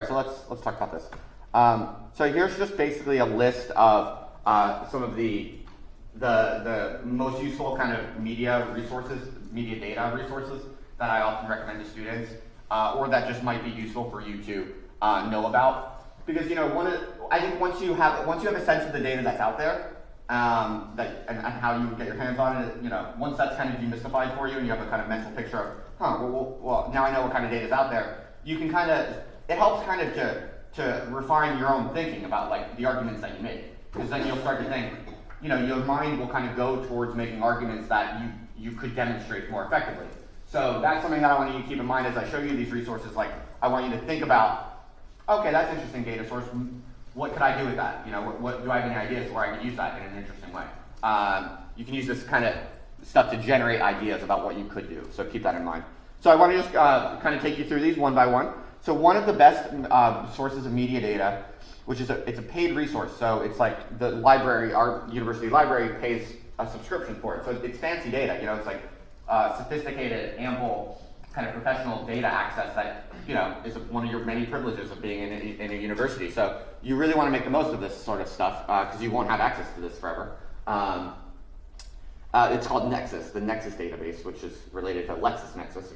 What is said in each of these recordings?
So let's talk about this. So here's just basically a list of some of the most useful kind of media resources, media data resources that I often recommend to students, or that just might be useful for you to know about. Because I think once you have a sense of the data that's out there, and how you get your hands on it, once that's kind of demystified for you and you have a kind of mental picture of, well, now I know what kind of data is out there, you can it helps kind of to refine your own thinking about like the arguments that you make. Because then you'll start to think, your mind will kind of go towards making arguments that you could demonstrate more effectively. So that's something that I want you to keep in mind as I show you these resources. Like, I want you to think about, okay, that's an interesting data source. What could I do with that? What do I have any ideas where I could use that in an interesting way? You can use this kind of stuff to generate ideas about what you could do. So keep that in mind. So I want to just kind of take you through these one by one. So one of the best sources of media data, which is it's a paid resource. So it's like the library, our university library pays a subscription for it. So it's fancy data. It's like sophisticated, ample, kind of professional data access that is one of your many privileges of being in a university. So you really want to make the most of this sort of stuff because you won't have access to this forever. It's called Nexus, the Nexus database, which is related to LexisNexis.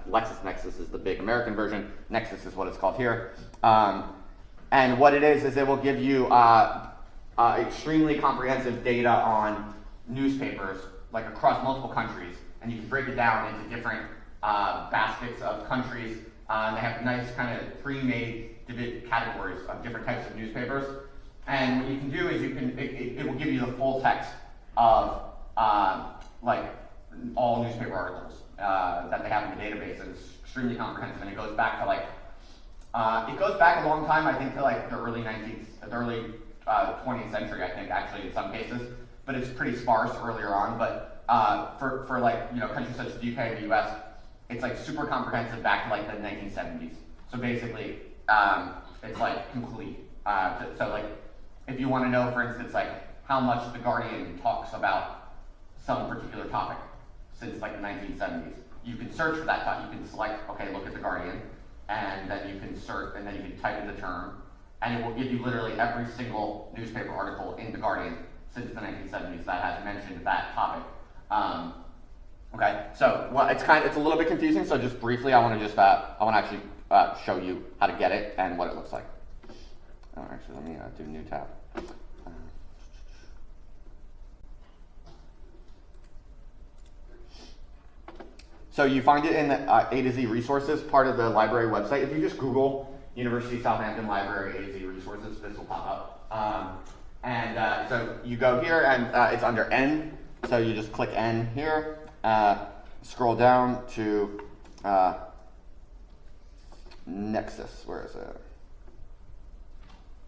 LexisNexis is the big American version. Nexus is what it's called here. And what it is it will give you extremely comprehensive data on newspapers, like across multiple countries, and you can break it down into different baskets of countries. They have nice kind of pre-made categories of different types of newspapers. And what you can do is it will give you the full text of like all newspaper articles that they have in the database, and it's extremely comprehensive. And it goes back to a long time, I think, to like the early 20th century, I think, actually, in some cases. But it's pretty sparse earlier on. But for like countries such as the UK and the US, it's like super comprehensive back to like the 1970s. So basically, it's like complete. So like, if you want to know, for instance, like how much The Guardian talks about some particular topic since like the 1970s, you can search for that topic. You can select, okay, look at The Guardian, and then you can search, and then you can type in the term, and it will give you literally every single newspaper article in The Guardian since the 1970s that has mentioned that topic. Okay, so it's a little bit confusing. So just briefly, I want to actually show you how to get it and what it looks like. Oh, actually, let me do a new tab. So you find it in the A to Z resources part of the library website. If you just Google University of Southampton Library A to Z resources, this will pop up. So you go here, and it's under N. So you just click N here. Scroll down to Nexus. Where is it?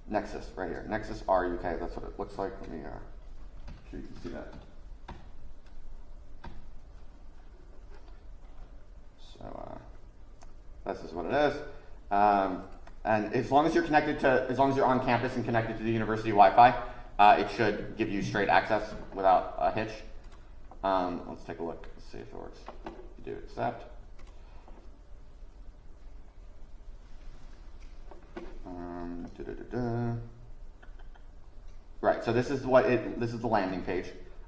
Nexus, right here. Nexus RUK. That's what it looks like. Let me sure you can see that. So this is what it is. And as long as you're on campus and connected to the university Wi-Fi, it should give you straight access without a hitch. Let's take a look. Let's see if it works. You do accept. Right. So this is the landing page.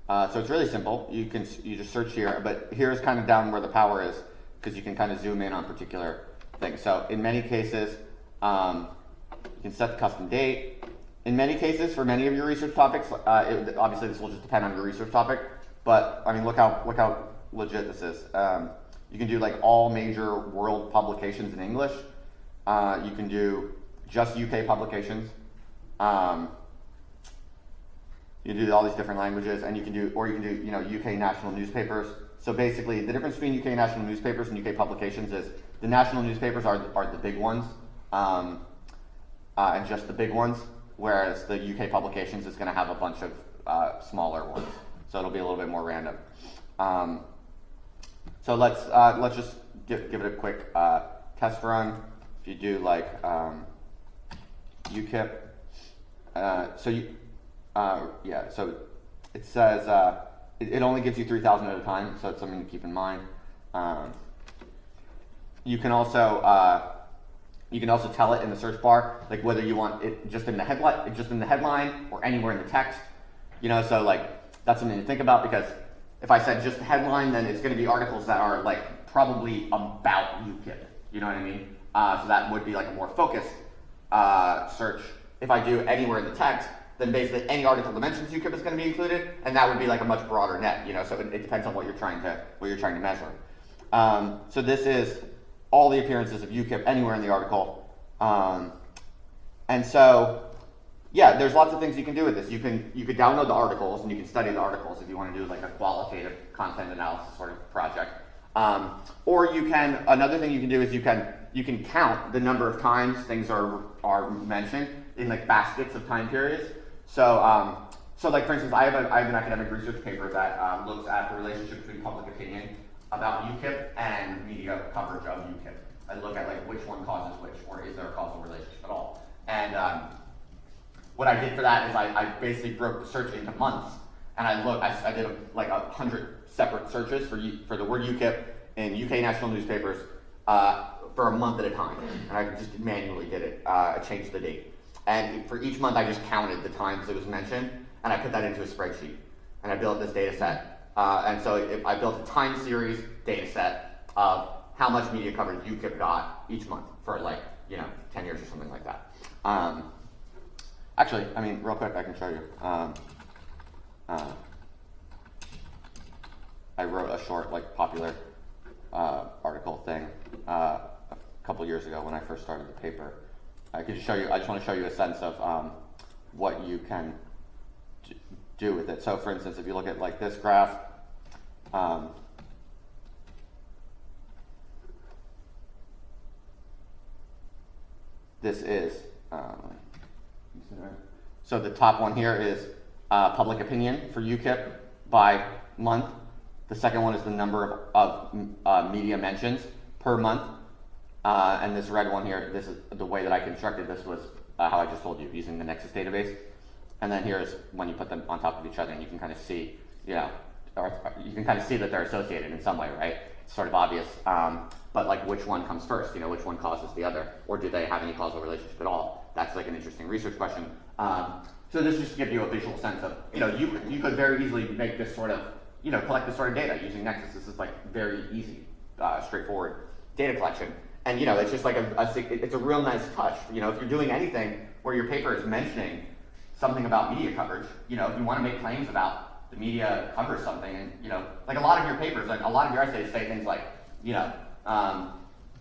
So it's really simple. You just search here, but here's kind of down where the power is, because you can kind of zoom in on particular things. So in many cases, you can set the custom date. In many cases, for many of your research topics, obviously this will just depend on your research topic. But I mean, look how legit this is. You can do like all major world publications in English. You can do just UK publications. You can do all these different languages, and you can do UK national newspapers. So basically, the difference between UK national newspapers and UK publications is the national newspapers are the big ones, and just the big ones, whereas the UK publications is going to have a bunch of smaller ones. So it'll be a little bit more random. So let's just give it a quick test run. If you do like UKIP, so it says it only gives you 3,000 at a time, so it's something to keep in mind. You can also You can also tell it in the search bar, like whether you want it just in the headline or anywhere in the text. So like that's something to think about, because if I said just the headline, then it's going to be articles that are like probably about UKIP. You know what I mean? So that would be like a more focused search. If I do anywhere in the text, then basically any article that mentions UKIP is going to be included, and that would be like a much broader net. So it depends on what you're trying to measure. So this is all the appearances of UKIP anywhere in the article, and so yeah, there's lots of things you can do with this. You could download the articles and you can study the articles if you want to do like a qualitative content analysis sort of project. Or another thing you can do is you can count the number of times things are mentioned in like baskets of time periods. So like for instance, I have an academic research paper that looks at the relationship between public opinion about UKIP and media coverage of UKIP. I look at like which one causes which, or is there a causal relationship at all. And what I did for that is I basically broke the search into months, and I did like 100 separate searches for the word UKIP in UK national newspapers for a month at a time, and I just manually did it. I changed the date, and for each month I just counted the times it was mentioned, and I put that into a spreadsheet, and I built this data set, and so I built a time series data set of how much media coverage UKIP got each month for like 10 years or something like that. Actually, I mean, real quick, I can show you. I wrote a short, like, popular article thing a couple years ago when I first started the paper. I just want to show you a sense of what you can do with it. So, for instance, if you look at like this graph, this is. So the top one here is public opinion for UKIP by month. The second one is the number of media mentions per month. And this red one here, this is the way that I constructed this was how I just told you, using the Nexus database. And then here's when you put them on top of each other, and you can kind of see, or you can kind of see that they're associated in some way, right? It's sort of obvious. But like which one comes first, which one causes the other, or do they have any causal relationship at all? That's like an interesting research question. So this just gives you a visual sense of, you could very easily make this sort of, collect this sort of data using Nexus. This is like very easy, straightforward data collection. And it's just like it's a real nice touch. If you're doing anything where your paper is mentioning something about media coverage, if you want to make claims about the media covers something, and like a lot of your papers, like a lot of your essays say things like,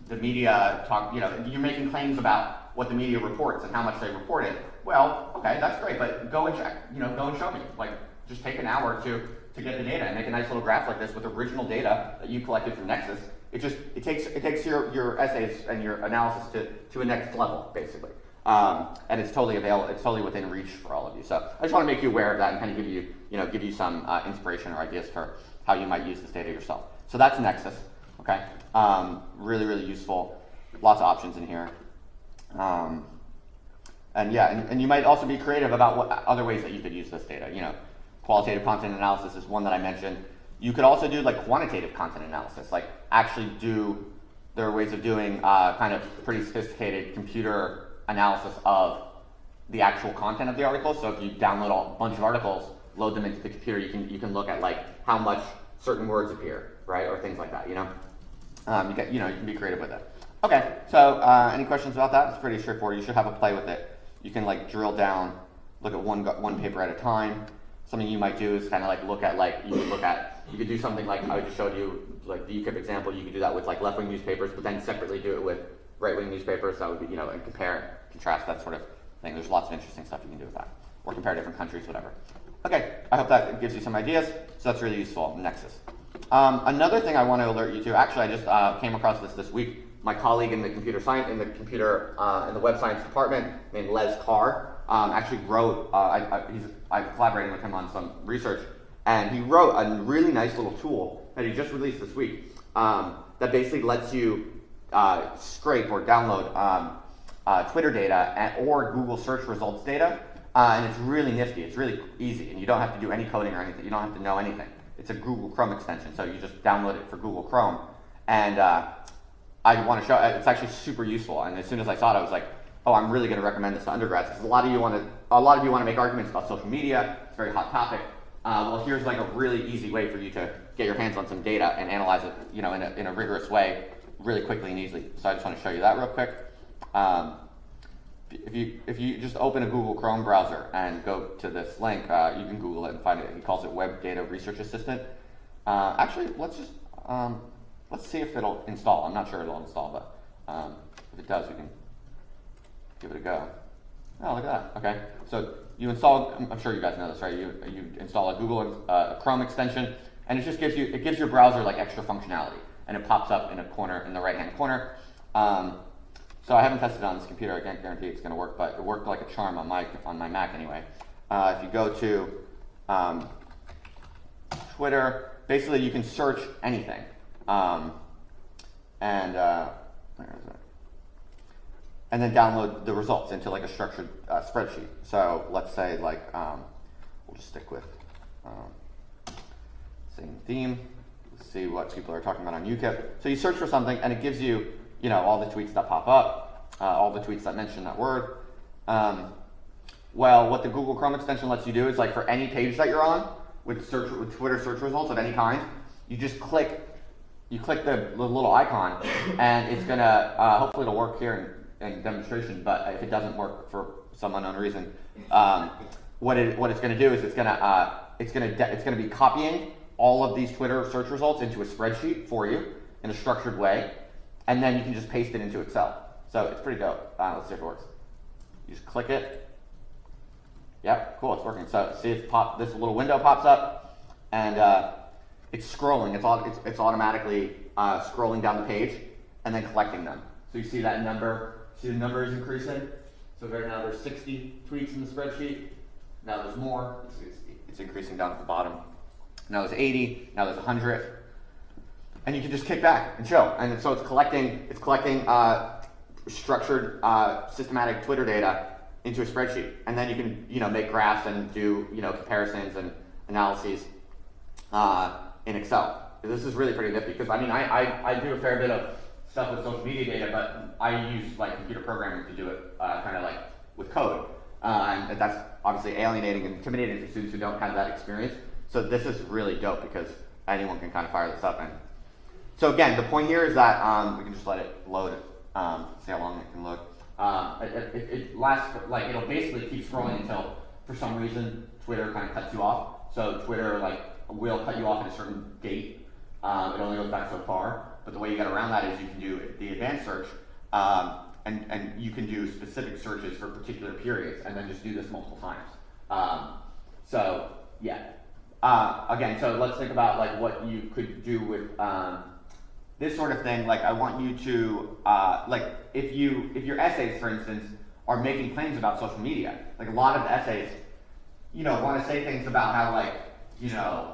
the media talk, you're making claims about what the media reports and how much they report it. Well, okay, that's great, but go and check, go and show me. Like, just take an hour or two to get the data and make a nice little graph like this with original data that you collected from Nexus. It takes your essays and your analysis to a next level, basically. And it's totally available. It's totally within reach for all of you. So I just want to make you aware of that and kind of give you some inspiration or ideas for how you might use this data yourself. So that's Nexus. Okay, really, really useful. Lots of options in here. And you might also be creative about what other ways that you could use this data. Qualitative content analysis is one that I mentioned. You could also do like quantitative content analysis, like actually there are ways of doing kind of pretty sophisticated computer analysis of the actual content of the article. So if you download a bunch of articles, load them into the computer, you can look at like how much certain words appear, right, or things like that. You can be creative with it. Okay, so any questions about that? It's pretty straightforward. You should have a play with it. You can like drill down, look at one paper at a time. Something you might do is kind of like you could do something like I just showed you, like the UKIP example. You could do that with like left-wing newspapers, but then separately do it with right-wing newspapers. That would be, and compare, contrast, that sort of thing. There's lots of interesting stuff you can do with that, or compare different countries, whatever. Okay, I hope that gives you some ideas. So that's really useful, Nexus. Another thing I want to alert you to, actually I just came across this week. My colleague in the computer science, in the web science department, named Les Carr, actually wrote, I'm collaborating with him on some research, and he wrote a really nice little tool that he just released this week that basically lets you scrape or download Twitter data or Google search results data, and it's really nifty. It's really easy, and you don't have to do any coding or anything. You don't have to know anything. It's a Google Chrome extension, so you just download it for Google Chrome, and I want to show, it's actually super useful. And as soon as I saw it, I was like, oh, I'm really going to recommend this to undergrads, because a lot of you want to make arguments about social media. It's a very hot topic. Well, here's like a really easy way for you to get your hands on some data and analyze it, you know, in a rigorous way, really quickly and easily. So I just want to show you that real quick. If you just open a Google Chrome browser and go to this link, you can Google it and find it. He calls it Web Data Research Assistant. Actually, let's see if it'll install. I'm not sure it'll install, but if it does, we can give it a go. Oh, look at that. Okay, so you install. I'm sure you guys know this, right? You install a Google Chrome extension, and it just gives your browser like extra functionality, and it pops up in a corner in the right-hand corner. So I haven't tested it on this computer. I can't guarantee it's going to work, but it worked like a charm on my Mac anyway. If you go to Twitter, basically you can search anything, where is it? And then download the results into like a structured spreadsheet. So let's say like we'll just stick with same theme. Let's see what people are talking about on UKIP. So you search for something, and it gives you, you know, all the tweets that pop up, all the tweets that mention that word. Well, what the Google Chrome extension lets you do is, like, for any page that you're on with Twitter search results of any kind, you just click the little icon, and it's gonna hopefully it'll work here in demonstration. But if it doesn't work for some unknown reason, what it's gonna do is it's gonna be copying all of these Twitter search results into a spreadsheet for you in a structured way, and then you can just paste it into Excel. So it's pretty dope. Let's see if it works. You just click it. Yep, cool, it's working. So see if this little window pops up, and it's scrolling. It's automatically scrolling down the page and then collecting them. So you see that number. See the number is increasing. So right now there's 60 tweets in the spreadsheet. Now there's more. It's increasing down at the bottom. Now there's 80. Now there's 100. And you can just kick back and show. And so it's collecting structured, systematic Twitter data into a spreadsheet. And then you can, you know, make graphs and do, you know, comparisons and analyses in Excel. This is really pretty nifty, because I mean, I do a fair bit of stuff with social media data, but I use like computer programming to do it kind of like with code. And that's obviously alienating and intimidating for students who don't have that experience. So this is really dope, because anyone can kind of fire this up. And so again, the point here is that we can just let it load, see how long it can load. It lasts, like, it'll basically keep scrolling until, for some reason, Twitter kind of cuts you off. So Twitter, like, will cut you off at a certain date. It only goes back so far. But the way you get around that is you can do the advanced search, and you can do specific searches for particular periods, and then just do this multiple times. So yeah. Again, so let's think about like what you could do with this sort of thing. Like, I want you to like, if your essays, for instance, are making claims about social media, like a lot of the essays, you know, want to say things about how, like, you know,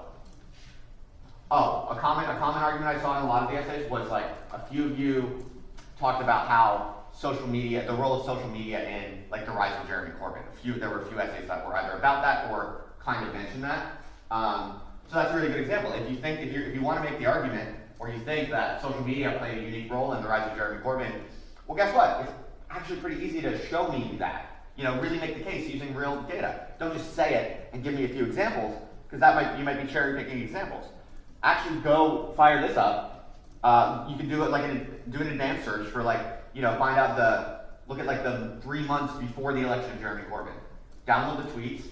a common argument I saw in a lot of the essays was like, a few of you talked about how social media, the role of social media in like the rise of Jeremy Corbyn. There were a few essays that were either about that or kind of mentioned that. So that's a really good example. If you want to make the argument, or you think that social media played a unique role in the rise of Jeremy Corbyn, well, guess what? It's actually pretty easy to show me that. You know, really make the case using real data. Don't just say it and give me a few examples, because you might be cherry picking examples. Actually, go fire this up. You can do it like do an advanced search for, like, you know, look at like the 3 months before the election of Jeremy Corbyn. Download the tweets.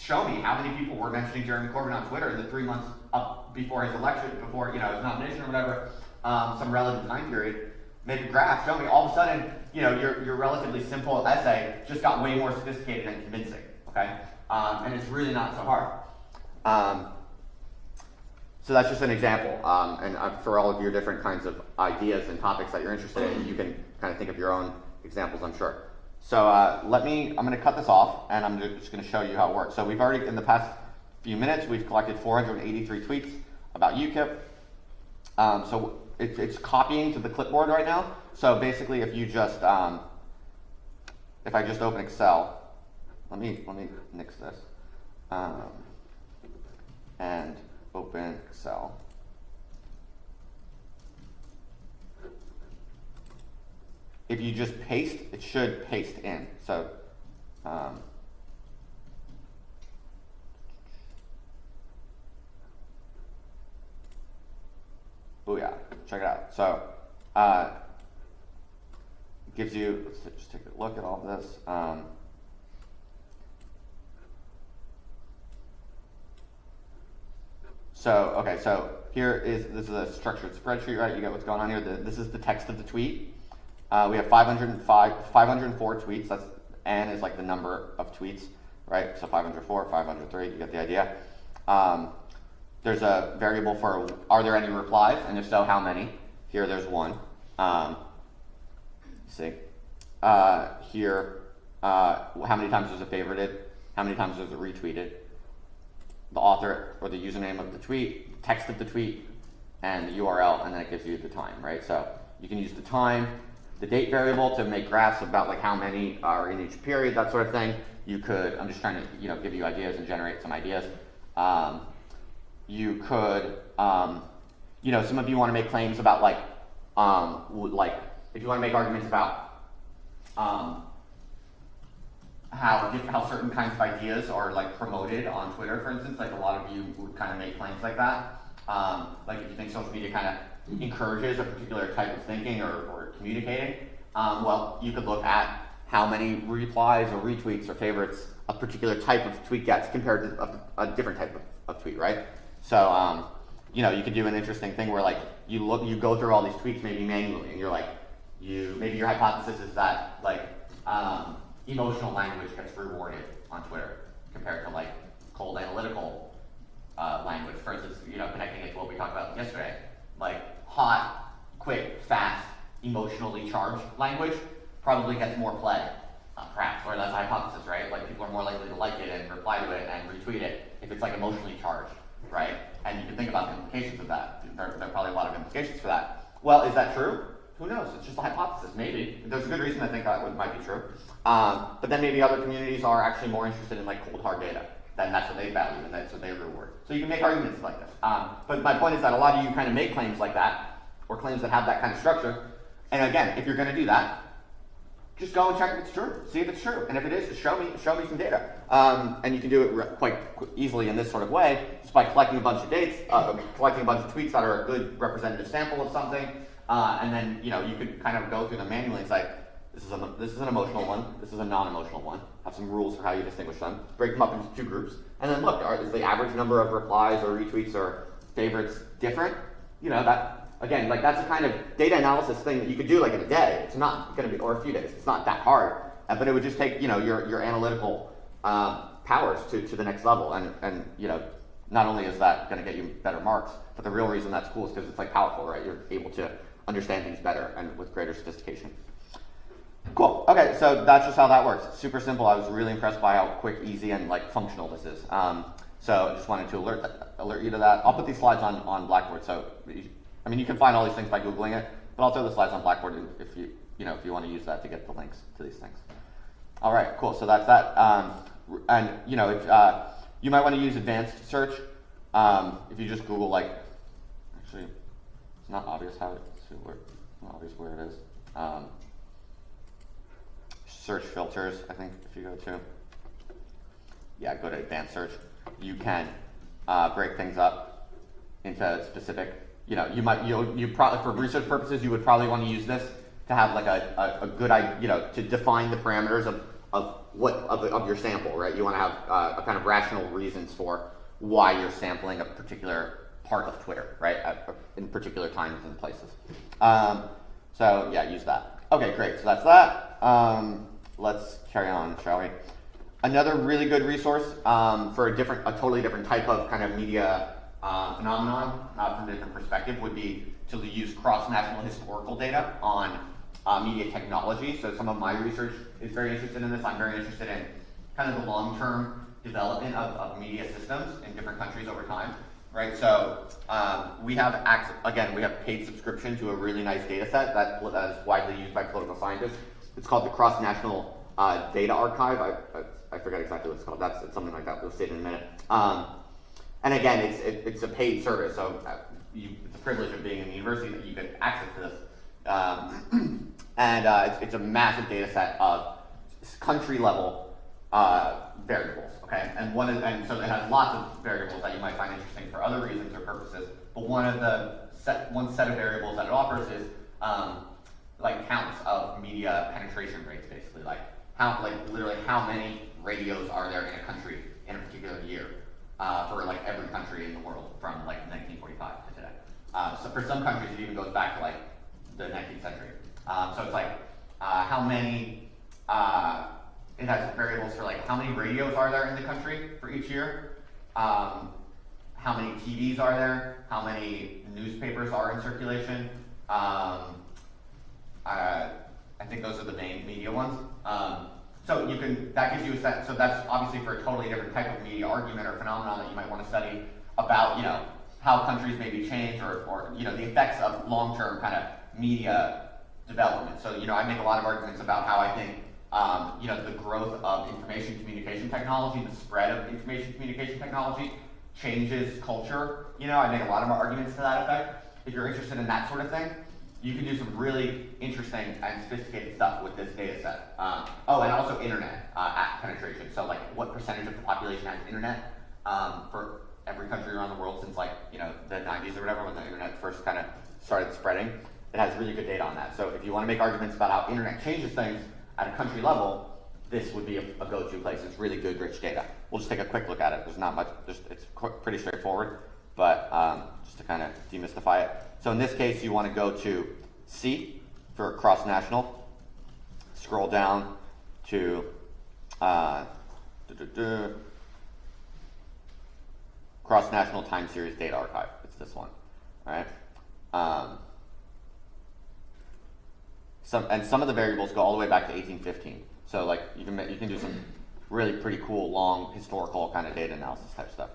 Show me how many people were mentioning Jeremy Corbyn on Twitter in the 3 months up before his election, before, you know, his nomination or whatever, some relevant time period. Make a graph. Show me. All of a sudden, you know, your relatively simple essay just got way more sophisticated and convincing. Okay, and it's really not so hard. So that's just an example, and for all of your different kinds of ideas and topics that you're interested in, you can kind of think of your own examples, I'm sure. So I'm going to cut this off, and I'm just going to show you how it works. So we've already, in the past few minutes, we've collected 483 tweets about UKIP. So it's copying to the clipboard right now. So basically, if you just, if I just open Excel, let me nix this, and open Excel. if you just paste, it should paste in. So booyah, check it out. So it gives you, let's just take a look at all of this. Okay, so this is a structured spreadsheet, right? You get what's going on here. This is the text of the tweet. We have 504 tweets. That's N is like the number of tweets, right? So 504, 503, you get the idea. There's a variable for are there any replies, and if so, how many? Here, there's one. See. Here, how many times was it favorited? How many times was it retweeted? The author or the username of the tweet, text of the tweet, and the URL, and then it gives you the time, right? So you can use the time, the date variable to make graphs about like how many are in each period, that sort of thing. You could, I'm just trying to give you ideas and generate some ideas. You could, some of you want to make claims about like if you want to make arguments about how certain kinds of ideas are like promoted on Twitter, for instance, like a lot of you would kind of make claims like that. Like if you think social media kind of encourages a particular type of thinking or communicating, well, you could look at how many replies or retweets or favorites a particular type of tweet gets compared to a different type of tweet, right? So, you could do an interesting thing where like you go through all these tweets maybe manually, and you're like, maybe your hypothesis is that like emotional language gets rewarded on Twitter compared to like cold analytical language. For instance, connecting it to what we talked about yesterday, like hot, quick, fast, emotionally charged language probably gets more play, perhaps, or that's a hypothesis, right? Like people are more likely to like it and reply to it and retweet it if it's like emotionally charged, right? And you can think about the implications of that. There are probably a lot of implications for that. Well, is that true? Who knows? It's just a hypothesis, maybe. There's a good reason I think that might be true. But then maybe other communities are actually more interested in like cold hard data. Then that's what they value and that's what they reward. So you can make arguments like this. But my point is that a lot of you kind of make claims like that, or claims that have that kind of structure. And again, if you're going to do that, just go and check if it's true. See if it's true. And if it is, just show me some data. And you can do it quite easily in this sort of way, just by collecting a bunch of dates, collecting a bunch of tweets that are a good representative sample of something. And then you could kind of go through them manually and say, this is an emotional one, this is a non-emotional one. Have some rules for how you distinguish them. Break them up into two groups, and then look, is the average number of replies or retweets or favorites different? That again, like that's a kind of data analysis thing that you could do like in a day. It's not going to be, or a few days. It's not that hard, but it would just take your analytical powers to the next level, and not only is that going to get you better marks, but the real reason that's cool is because it's like powerful, right? You're able to understand things better and with greater sophistication. Cool. Okay, so that's just how that works. It's super simple. I was really impressed by how quick, easy, and like functional this is. So I just wanted to alert you to that. I'll put these slides on Blackboard. So you can find all these things by Googling it, but I'll throw the slides on Blackboard if you want to use that to get the links to these things. All right, cool. So that's that. And if you might want to use advanced search. If you just Google actually, it's not obvious where it is. Search filters, I think, if you go to advanced search, you can break things up into specific, you probably, for research purposes, you would probably want to use this to have like a good idea, to define the parameters of your sample, right? You want to have a kind of rational reasons for why you're sampling a particular part of Twitter, right? In particular times and places. So yeah, use that. Okay, great. So that's that. Let's carry on, shall we? Another really good resource for a totally different type of kind of media phenomenon from a different perspective would be to use cross-national historical data on media technology. So some of my research is very interested in this. I'm very interested in kind of the long-term development of media systems in different countries over time, right? So we have paid subscription to a really nice data set that is widely used by political scientists. It's called the Cross-National Data Archive. I forget exactly what it's called. It's something like that. We'll say it in a minute. And again, it's a paid service, so it's a privilege of being in the university that you get access to this. And it's a massive data set of country level variables, okay? And so it has lots of variables that you might find interesting for other reasons or purposes, but one set of variables that it offers is like counts of media penetration rates, basically, literally how many radios are there in a country in a particular year for like every country in the world from like 1945 to today. So for some countries it even goes back to like the 19th century. So it's like how many, it has variables for like how many radios are there in the country for each year, how many TVs are there, how many newspapers are in circulation. I think those are the main media ones. So that gives you a sense, so that's obviously for a totally different type of media argument or phenomenon that you might want to study about, how countries maybe change or the effects of long-term kind of media development. So, I make a lot of arguments about how I think, the growth of information communication technology, the spread of information communication technology changes culture. I make a lot of arguments to that effect. If you're interested in that sort of thing, you can do some really interesting and sophisticated stuff with this data set. And also internet app penetration. So like what percentage of the population has internet for every country around the world since the 90s or whatever, when the internet first kind of started spreading. It has really good data on that. So if you want to make arguments about how internet changes things at a country level, this would be a go-to place. It's really good, rich data. We'll just take a quick look at it. There's not much, it's pretty straightforward, but just to kind of demystify it. So in this case, you want to go to C for cross-national, scroll down to cross-national time series data archive. It's this one, all right? Some of the variables go all the way back to 1815. So like you can do some really pretty cool, long, historical kind of data analysis type stuff.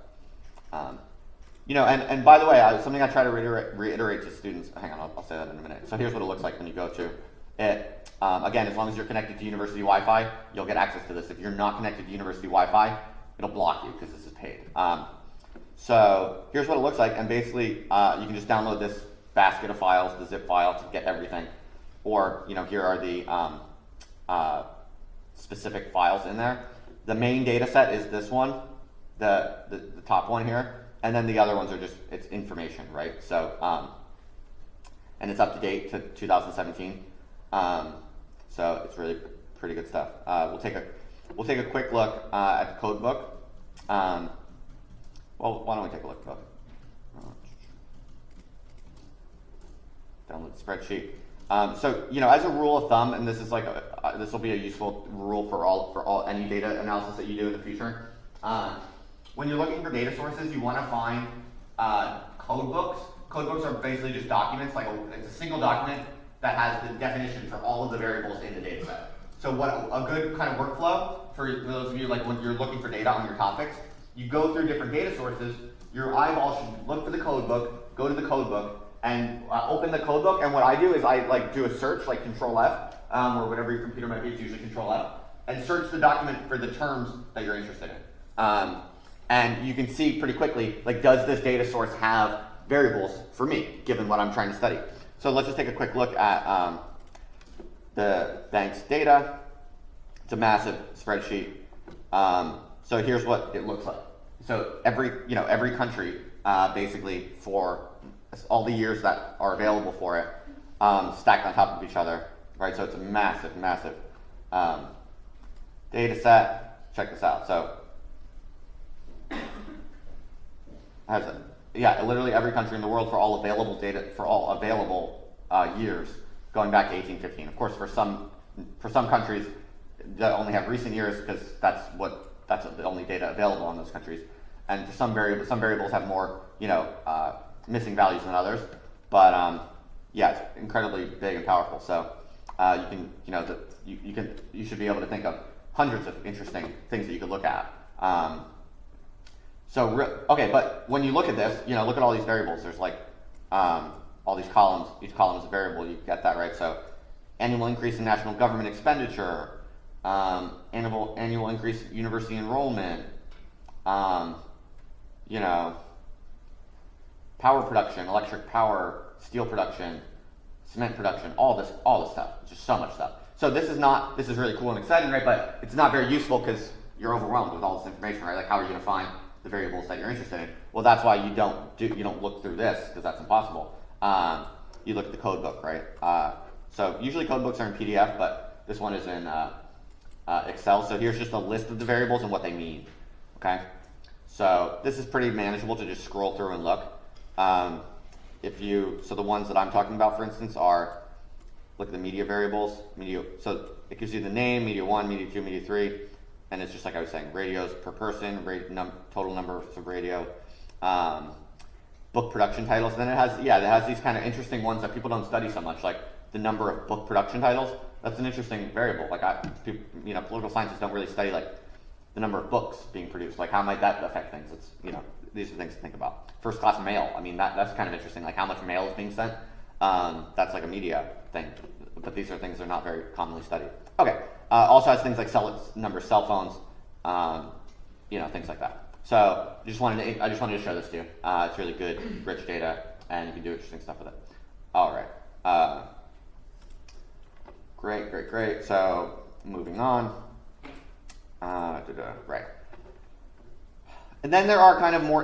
And by the way, something I try to reiterate to students, hang on, I'll say that in a minute. So here's what it looks like when you go to it. Again, as long as you're connected to university Wi-Fi, you'll get access to this. If you're not connected to university Wi-Fi, it'll block you because this is paid. So here's what it looks like, and basically you can just download this basket of files, the zip file, to get everything. Or, here are the specific files in there. The main data set is this one, the top one here. And then the other ones are it's information, right? So, and it's up to date to 2017. So it's really pretty good stuff. We'll take a quick look at the code book. Well, why don't we take a look at the book? Download the spreadsheet. So, as a rule of thumb, and this is this will be a useful rule for any data analysis that you do in the future. When you're looking for data sources, you want to find code books. Code books are basically just documents, it's a single document that has the definition for all of the variables in the data set. So what a good kind of workflow for those of you when you're looking for data on your topics, you go through different data sources, your eyeball should look for the code book, go to the code book, and open the code book, and what I do is I do a search, like Control F, or whatever your computer might be, it's usually Control F, and search the document for the terms that you're interested in. And you can see pretty quickly, does this data source have variables for me, given what I'm trying to study? So let's just take a quick look at the bank's data. It's a massive spreadsheet. So here's what it looks like. So every country, basically for all the years that are available for it, stacked on top of each other, right? So it's a massive data set. Check this out. So literally every country in the world for all available data, for all available years going back to 1815. Of course, for some countries that only have recent years because that's the only data available on those countries. And for some variables have more, missing values than others. But it's incredibly big and powerful. So you should be able to think of hundreds of interesting things that you could look at. But when you look at this, look at all these variables. There's all these columns. Each column is a variable. You get that, right? So annual increase in national government expenditure, annual increase in university enrollment, power production, electric power, steel production, cement production, all this stuff, just so much stuff. So this is really cool and exciting, right? But it's not very useful because you're overwhelmed with all this information, right? Like how are you going to find the variables that you're interested in? Well, that's why you don't look through this because that's impossible. You look at the code book, right? So usually code books are in PDF, but this one is in Excel. So here's just a list of the variables and what they mean. Okay, so this is pretty manageable to just scroll through and look. So the ones that I'm talking about, for instance, are, look at the media variables. So it gives you the name, media 1, media 2, media 3, and it's just like I was saying, radios per person, total number of radio, book production titles. Then it has these kind of interesting ones that people don't study so much, like the number of book production titles. That's an interesting variable. Like political scientists don't really study like the number of books being produced. Like how might that affect things? It's these are things to think about. First class mail. I mean that's kind of interesting. Like how much mail is being sent. That's like a media thing. But these are things that are not very commonly studied. Okay. Also has things like number of cell phones. Things like that. So I just wanted to show this to you. It's really good, rich data, and you can do interesting stuff with it. All right. Great. So moving on. Right. And then there are kind of more,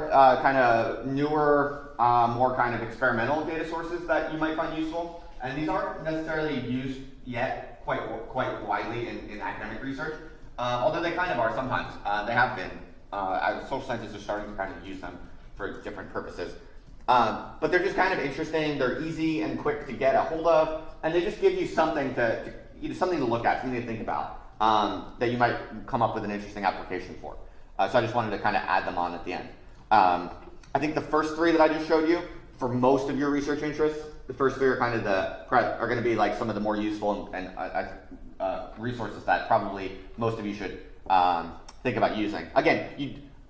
newer, more kind of experimental data sources that you might find useful. And these aren't necessarily used yet quite widely in academic research, although they kind of are sometimes. They have been. Social scientists are starting to kind of use them for different purposes. But they're just kind of interesting. They're easy and quick to get a hold of, and they just give you something something to look at, something to think about, that you might come up with an interesting application for. So I just wanted to kind of add them on at the end. I think the first three that I just showed you, for most of your research interests, the first three are kind of are going to be like some of the more useful and resources that probably most of you should think about using. Again,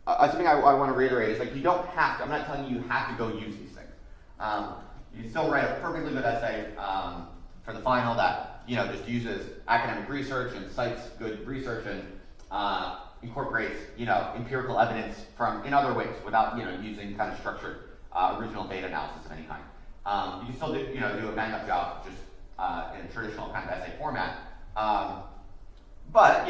something I want to reiterate is like you don't have to. I'm not telling you you have to go use these things. You can still write a perfectly good essay for the final that just uses academic research and cites good research and incorporates empirical evidence in other ways without using kind of structured original data analysis of any kind. You can still do a bang-up job just in a traditional kind of essay format. But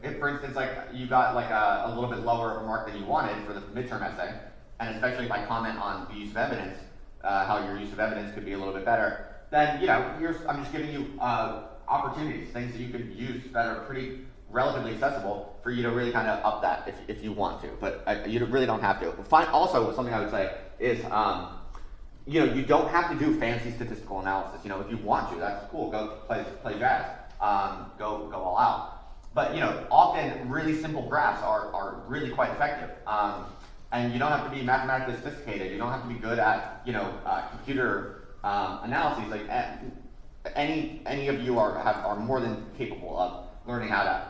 if for instance like you got like a little bit lower of a mark than you wanted for the midterm essay, and especially if I comment on the use of evidence, how your use of evidence could be a little bit better, then I'm just giving you opportunities, things that you could use that are pretty relatively accessible for you to really kind of up that if you want to, but you really don't have to. Also, something I would say is, you don't have to do fancy statistical analysis. If you want to, that's cool. Go play jazz. Go all out. But often really simple graphs are really quite effective. And you don't have to be mathematically sophisticated. You don't have to be good at computer analyses. Like any of you are more than capable of learning how to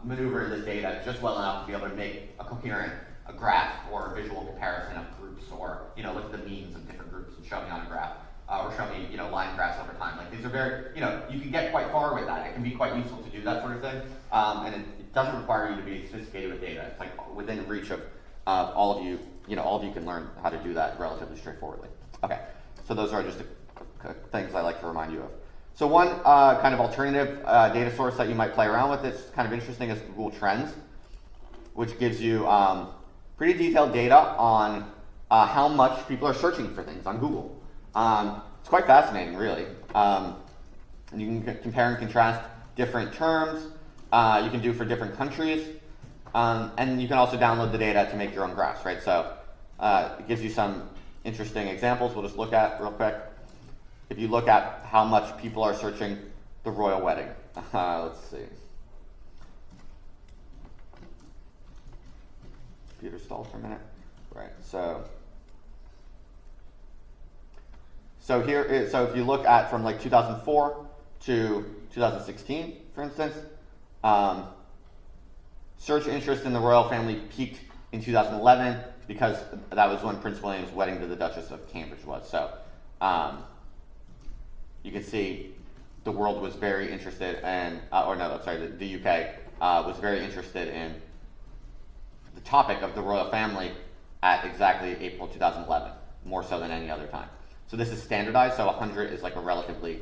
maneuver this data just well enough to be able to make a coherent graph or a visual comparison of groups, or look at the means of different groups and show me on a graph, or show me line graphs over time. Like these are very you can get quite far with that. It can be quite useful to do that sort of thing, and it doesn't require you to be sophisticated with data. It's like within reach of all of you. All of you can learn how to do that relatively straightforwardly. Okay, so those are just the things I like to remind you of. So one kind of alternative data source that you might play around with that's kind of interesting is Google Trends, which gives you pretty detailed data on how much people are searching for things on Google. It's quite fascinating, really. And you can compare and contrast different terms. You can do for different countries. And you can also download the data to make your own graphs, right? So it gives you some interesting examples we'll just look at real quick. If you look at how much people are searching the royal wedding, let's see. Computer stalled for a minute. Right. So if you look at from like 2004 to 2016, for instance, search interest in the royal family peaked in 2011 because that was when Prince William's wedding to the Duchess of Cambridge was. So. You can see the world was very interested in, the UK was very interested in the topic of the royal family at exactly April 2011, more so than any other time. So this is standardized, so 100 is like a relatively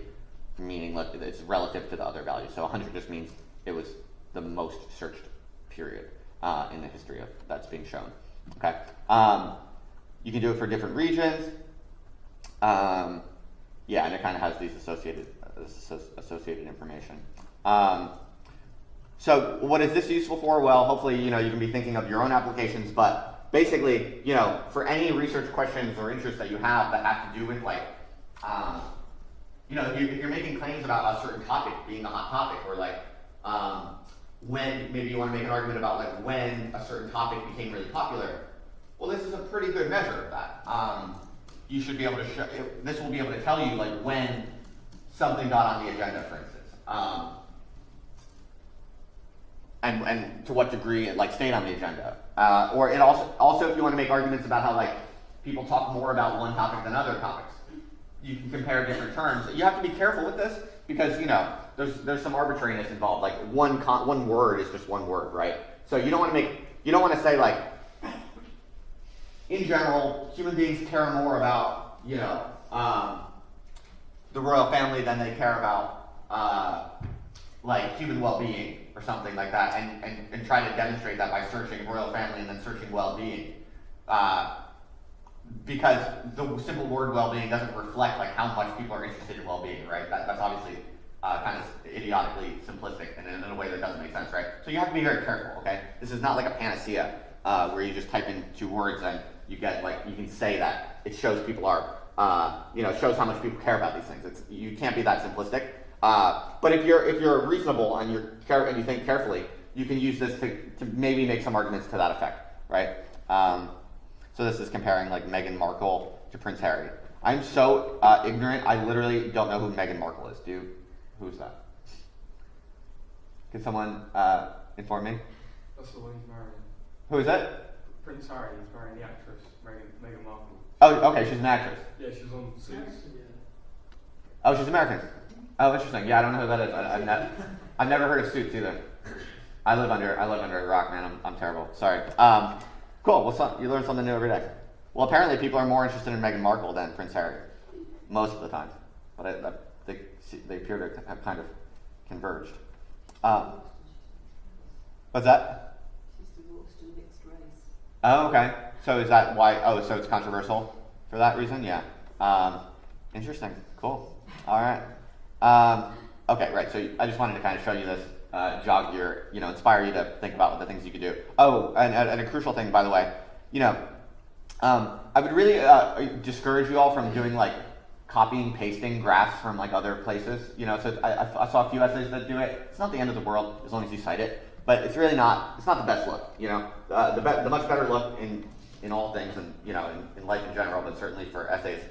meaningless, it's relative to the other values. So 100 just means it was the most searched period in the history of that's being shown. Okay. You can do it for different regions. Yeah, and it kind of has these associated information. So what is this useful for? Well, hopefully, you can be thinking of your own applications, but basically, for any research questions or interests that you have that have to do with like, if you're making claims about a certain topic being a hot topic, or like, when maybe you want to make an argument about like when a certain topic became really popular, well, this is a pretty good measure of that. You should be able to show, this will be able to tell you like when something got on the agenda, for instance. And to what degree it like stayed on the agenda. Or it also if you want to make arguments about how like people talk more about one topic than other topics, you can compare different terms. You have to be careful with this because there's some arbitrariness involved. Like one word is just one word, right? So you don't want to say like, in general, human beings care more about the royal family than they care about like human well-being or something like that, and try to demonstrate that by searching royal family and then searching well-being, because the simple word well-being doesn't reflect like how much people are interested in well-being, right? That's obviously kind of idiotically simplistic and in a way that doesn't make sense, right? So you have to be very careful, okay? This is not like a panacea where you just type in 2 words and you get like, you can say that it shows people are, shows how much people care about these things. You can't be that simplistic. But if you're reasonable and you think carefully, you can use this to maybe make some arguments to that effect, right? So this is comparing like Meghan Markle to Prince Harry. I'm so ignorant, I literally don't know who Meghan Markle is. Who's that? Can someone inform me? That's the one he's marrying. Who is that? Prince Harry is marrying the actress Meghan Markle. Oh, okay, she's an actress. Yeah, she's on Suits. Oh, she's American. Oh, interesting. Yeah, I don't know who that is. I've never heard of Suits either. I live under a rock, man. I'm terrible. Sorry. Cool. Well, you learn something new every day. Well, apparently people are more interested in Meghan Markle than Prince Harry, most of the time. But they appear to have kind of converged. What's that? She's divorced to mixed race. Oh, okay. So is that why? Oh, so it's controversial for that reason? Yeah. Interesting. Cool. All right. Okay, right. So I just wanted to kind of show you this, inspire you to think about the things you could do. Oh, and a crucial thing, by the way, I would really discourage you all from doing like copying, pasting graphs from like other places. So I saw a few essays that do it. It's not the end of the world as long as you cite it, but it's really not. It's not the best look. The much better look in all things, and in life in general, but certainly for essays.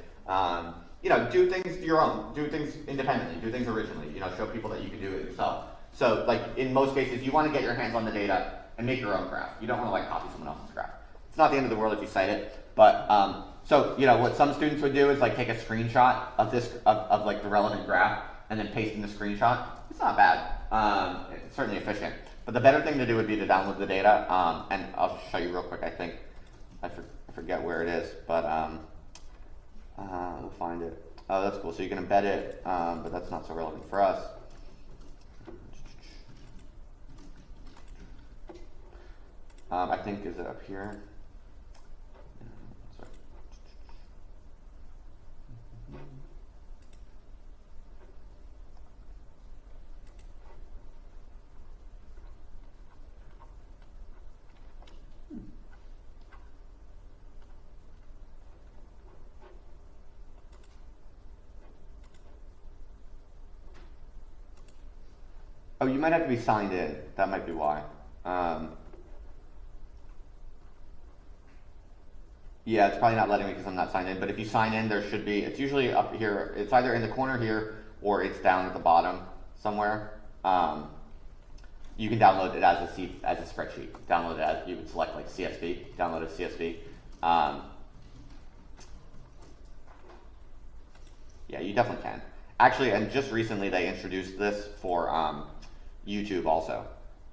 Do things your own, do things independently, do things originally, show people that you can do it yourself. So like in most cases, you want to get your hands on the data and make your own graph. You don't want to like copy someone else's graph. It's not the end of the world if you cite it, but what some students would do is like take a screenshot of this, of like the relevant graph and then paste in the screenshot. It's not bad, it's certainly efficient. But the better thing to do would be to download the data, and I'll show you real quick, I think, I forget where it is, but we'll find it. Oh, that's cool. So you can embed it, but that's not so relevant for us. I think, is it up here? Sorry. Oh, you might have to be signed in. That might be why. Yeah, it's probably not letting me because I'm not signed in, but if you sign in, there should be, it's usually up here, it's either in the corner here, or it's down at the bottom somewhere. You can download it as a spreadsheet. Download it as, you would select like CSV, download it as CSV. Yeah, you definitely can. Actually, and just recently they introduced this for YouTube also.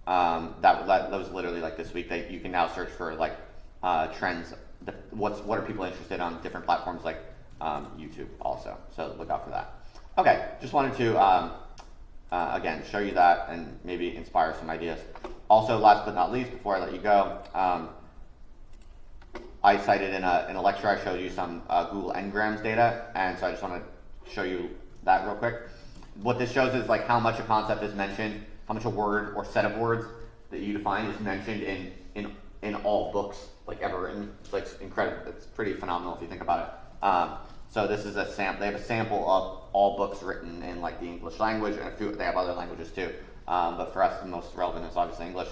That was literally like this week. You can now search for like trends. What are people interested on different platforms like YouTube also. So look out for that. Okay, just wanted to again show you that and maybe inspire some ideas. Also, last but not least, before I let you go, I cited in a lecture I showed you some Google Ngrams data, and so I just want to show you that real quick. What this shows is like how much a concept is mentioned, how much a word or set of words that you define is mentioned in all books like ever written. It's like incredible. It's pretty phenomenal if you think about it. So this is a sample. They have a sample of all books written in like the English language, and a few, they have other languages too. But for us, the most relevant is obviously English.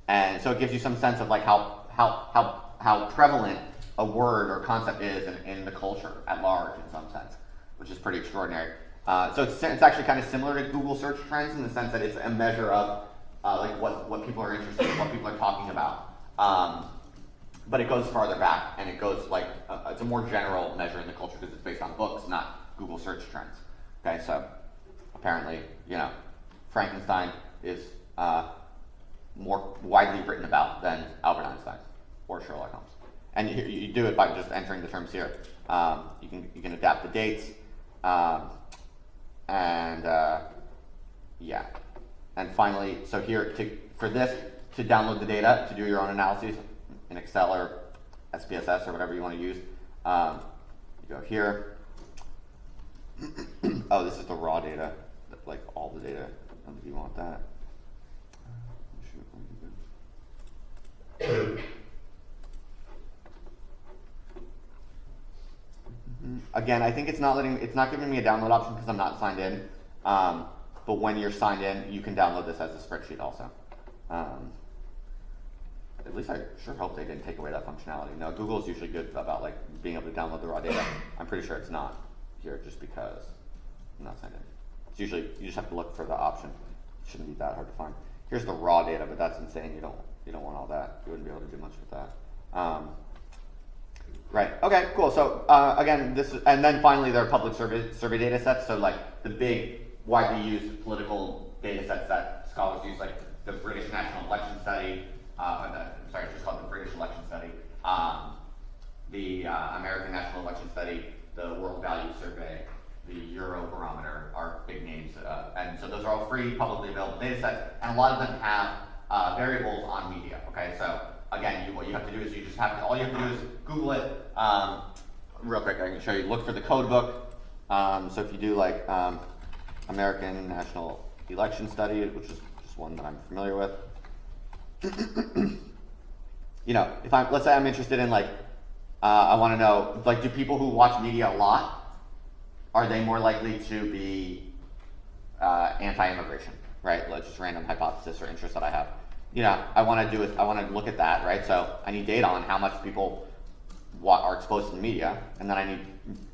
And so it gives you some sense of like how prevalent a word or concept is in the culture at large in some sense, which is pretty extraordinary. So it's actually kind of similar to Google search trends in the sense that it's a measure of like what people are interested in, what people are talking about. But it goes farther back, and it goes like it's a more general measure in the culture because it's based on books, not Google search trends. Okay, so apparently, Frankenstein is more widely written about than Albert Einstein or Sherlock Holmes. And you do it by just entering the terms here. You can adapt the dates, yeah. And finally, so here for this to download the data to do your own analyses in Excel or SPSS or whatever you want to use, you go here. Oh, this is the raw data, like all the data. Do you want that? Again, I think it's not giving me a download option because I'm not signed in. But when you're signed in, you can download this as a spreadsheet also. At least I sure hope they didn't take away that functionality. No, Google's usually good about like being able to download the raw data. I'm pretty sure it's not here just because I'm not signed in. It's usually, you just have to look for the option. It shouldn't be that hard to find. Here's the raw data, but that's insane. You don't want all that. You wouldn't be able to do much with that. Right. Okay. Cool. So again, and then finally there are public survey data sets. So like the big, widely used political data sets that scholars use, like the British National Election Study. It's just called the British Election Study. The American National Election Study, the World Value Survey, the Eurobarometer are big names, and so those are all free, publicly available data sets, and a lot of them have variables on media. Okay, so again, what you have to do is all you have to do is Google it. Real quick, I can show you. Look for the code book. So if you do like American National Election Study, which is just one that I'm familiar with. Let's say I'm interested in like, I want to know, like, do people who watch media a lot, are they more likely to be anti-immigration, right? Like just random hypothesis or interest that I have. I want to look at that, right? So I need data on how much people are exposed to the media, and then I need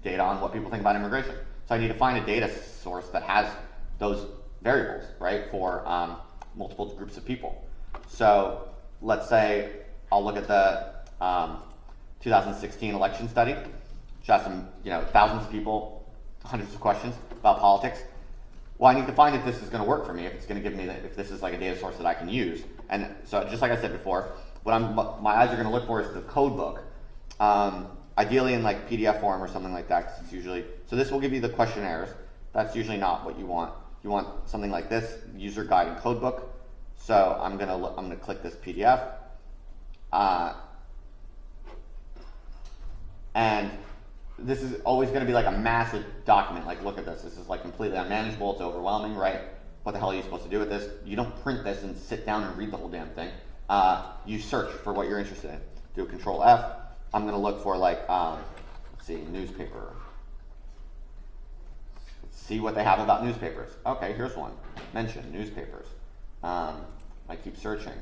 data on what people think about immigration. So I need to find a data source that has those variables, right, for multiple groups of people. So let's say I'll look at the 2016 election study, which has some, thousands of people, hundreds of questions about politics. Well, I need to find if this is going to work for me, if it's going to give me, if this is like a data source that I can use. And so, just like I said before, what my eyes are going to look for is the code book, ideally in like PDF form or something like that. Because it's usually, so this will give you the questionnaires. That's usually not what you want. You want something like this, user guide and code book. So I'm gonna click this PDF, and this is always going to be like a massive document. Like, look at this. This is like completely unmanageable. It's overwhelming, right? What the hell are you supposed to do with this? You don't print this and sit down and read the whole damn thing. You search for what you're interested in. Do a Control F. I'm going to look for like, let's see, newspaper. Let's see what they have about newspapers. Okay, here's one. Mention newspapers. I keep searching.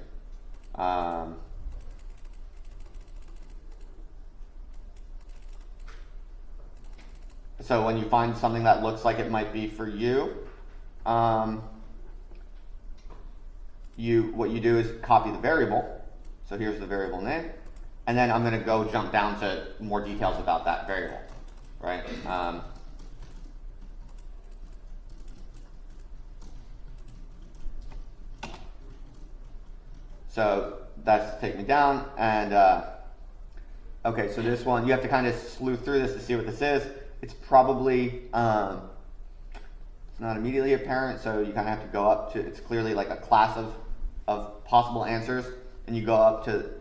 So when you find something that looks like it might be for you, what you do is copy the variable. So here's the variable name, and then I'm going to jump down to more details about that variable, right? So that's take me down, and Okay, so this one, you have to kind of sleuth through this to see what this is. It's probably, it's not immediately apparent, so you kind of have to go up to, it's clearly like a class of possible answers, and you go up to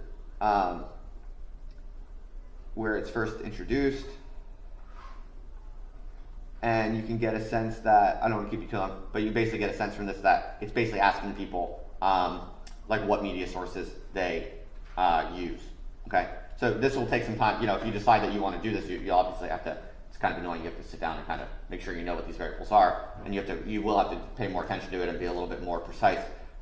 where it's first introduced, and you can get a sense that, I don't want to keep you too long, but you basically get a sense from this that it's basically asking people like what media sources they use, okay? So this will take some time, if you decide that you want to do this, you obviously have to, it's kind of annoying, you have to sit down and kind of make sure you know what these variables are, and you will have to pay more attention to it and be a little bit more precise.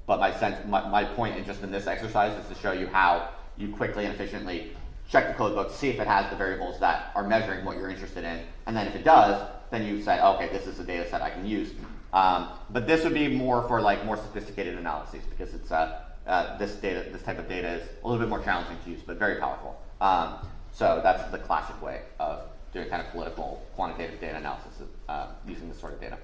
But my point in this exercise is to show you how you quickly and efficiently check the code book, see if it has the variables that are measuring what you're interested in, and then if it does, then you say, okay, this is a data set I can use. But this would be more for like more sophisticated analyses, because it's this type of data is a little bit more challenging to use, but very powerful. So that's the classic way of doing kind of political quantitative data analysis using this sort of data.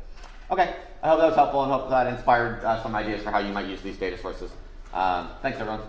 Okay, I hope that was helpful and hope that inspired some ideas for how you might use these data sources. Thanks, everyone.